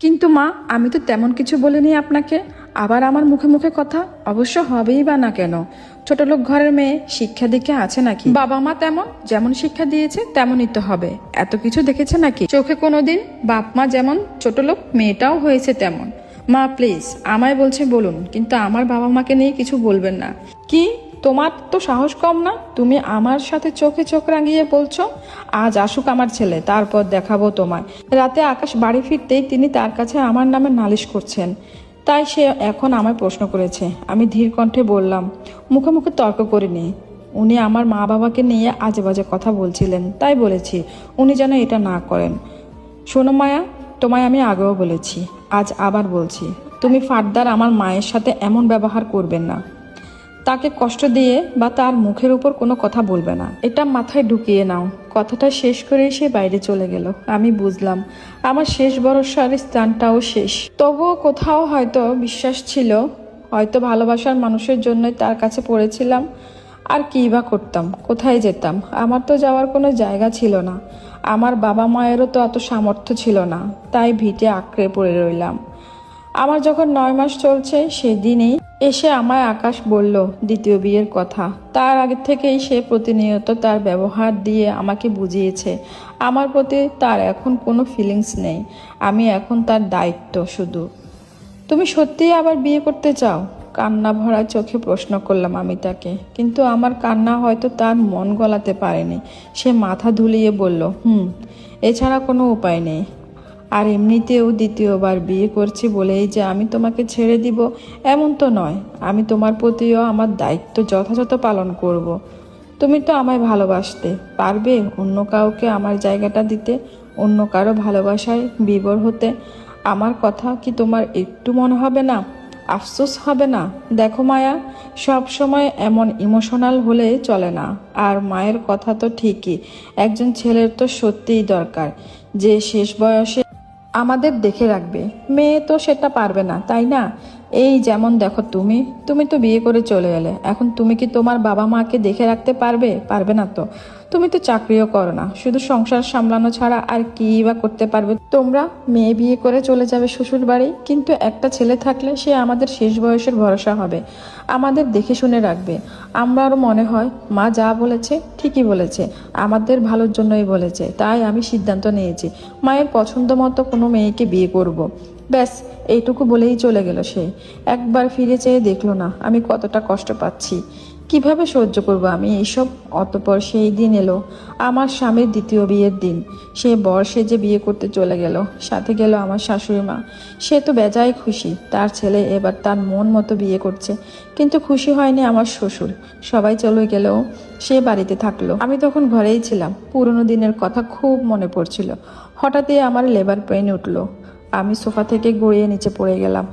কিন্তু মা, আমি তো তেমন কিছু বলিনি আপনাকে। আবার আমার মুখে মুখে কথা অবশ্য হবেই বা না কেন? ছোটলোক ঘরের মেয়ে শিক্ষা দীক্ষা আছে নাকি? বাবা মা তেমন যেমন শিক্ষা দিয়েছে তেমনই তো হবে। এত কিছু দেখেছে নাকি চোখে কোনোদিন? বাপ মা যেমন ছোটলোক, মেয়েটাও হয়েছে তেমন। মা প্লিজ, আমায় বলছে বলুন, কিন্তু আমার বাবা মাকে নিয়ে কিছু বলবেন না। কি, তোমার তো সাহস কম না? তুমি আমার সাথে চোখে চোখ রাঙিয়ে বলছো আজ আসুক আমার ছেলে, তারপর দেখাবো তোমায়। রাতে আকাশ বাড়ি ফিরতেই তিনি তার কাছে আমার নামে নালিশ করছেন। তাই সে এখন আমায় প্রশ্ন করেছে। আমি ধীর কণ্ঠে বললাম, মুখে মুখে তর্ক করিনি। উনি আমার মা বাবাকে নিয়ে আজে বাজে কথা বলছিলেন, তাই বলেছি উনি যেন এটা না করেন। শোনো মায়া, তোমায় আমি আগেও বলেছি, আজ আবার বলছি, তুমি ফার্দার আমার মায়ের সাথে এমন ব্যবহার করবেন না। তাকে কষ্ট দিয়ে বা তার মুখের উপর কোনো কথা বলবে না, এটা মাথায় ঢুকিয়ে নাও। কথাটা শেষ করেই সে বাইরে চলে গেল। আমি বুঝলাম আমার শেষ ভরসার স্থানটাও শেষ। তবুও কোথাও হয়তো বিশ্বাস ছিল, হয়তো ভালোবাসার মানুষের জন্যই তার কাছে পড়েছিলাম। আর কী বা করতাম, কোথায় যেতাম? আমার তো যাওয়ার কোনো জায়গা ছিল না। আমার বাবা মায়েরও তো অত সামর্থ্য ছিল না, তাই ভিটে আঁকড়ে পড়ে রইলাম। আমার যখন 9 মাস চলছে সেদিনই এসে আমায় আকাশ বলল দ্বিতীয় বিয়ের কথা। তার আগে থেকেই সে প্রতিনিয়ত তার ব্যবহার দিয়ে আমাকে বুঝিয়েছে আমার প্রতি তার এখন কোনো ফিলিংস নেই। আমি এখন তার দায়িত্ব শুধু। তুমি সত্যিই আবার বিয়ে করতে চাও? কান্না ভরা চোখে প্রশ্ন করলাম আমি তাকে, কিন্তু আমার কান্না হয়তো তার মন গলাতে পারেনি। সে মাথা ধুলিয়ে বলল, এছাড়া কোনো উপায় নেই। আর এমনিতেও দ্বিতীয়বার বিয়ে করছি বলেই যে আমি তোমাকে ছেড়ে দিব এমন তো নয়। আমি তোমার প্রতিও আমার দায়িত্ব যথাযথ পালন করব। তুমি তো আমায় ভালোবাসতে পারবে অন্য কাউকে আমার জায়গাটা দিতে, অন্য কারো ভালোবাসায় বিভোর হতে? আমার কথা কি তোমার একটু মনে হবে না? আফসোস হবে না? দেখো মায়া, সব সময় এমন ইমোশনাল হলে চলে না। আর মায়ের কথা তো ঠিকই, একজন ছেলের তো সত্যিই দরকার যে শেষ বয়সে আমাদের দেখে রাখবে। মেয়ে তো সেটা পারবে না, তাই না? এই যেমন দেখো, তুমি তুমি তো বিয়ে করে চলে এলে, এখন তুমি কি তোমার বাবা মাকে দেখে রাখতে পারবে? পারবে না তো। তুমি তো চাকরিও করো না, শুধু সংসার সামলানো ছাড়া আর কি বা করতে পারবে তোমরা? মেয়ে বিয়ে করে চলে যাবে শ্বশুর বাড়ি, কিন্তু একটা ছেলে থাকলে সে আমাদের শেষ বয়সের ভরসা হবে, আমাদের দেখে শুনে রাখবে। আমারও মনে হয় মা যা বলেছে ঠিকই বলেছে, আমাদের ভালোর জন্যই বলেছে। তাই আমি সিদ্ধান্ত নিয়েছি মায়ের পছন্দ মতো কোনো মেয়েকে বিয়ে করব। ব্যাস, এইটুকু বলেই চলে গেল সে। একবার ফিরে চেয়ে দেখলো না আমি কতটা কষ্ট পাচ্ছি। কিভাবে সহ্য করব আমি এইসব? অতঃপর সেই দিন এলো, আমার স্বামীর দ্বিতীয় বিয়ের দিন। সে বর সেজে বিয়ে করতে চলে গেল, সাথে গেল আমার শাশুড়ি মা। সে তো বেজায় খুশি, তার ছেলে এবার তার মন মতো বিয়ে করছে। কিন্তু খুশি হয়নি আমার শ্বশুর। সবাই চলে গেলেও সে বাড়িতে থাকলো। আমি তখন ঘরেই ছিলাম। পুরনো দিনের কথা খুব মনে পড়ছিল। হঠাৎই আমার লেবার পেইন উঠলো। আমি সোফা থেকে গড়িয়ে নিচে পড়ে গেলাম।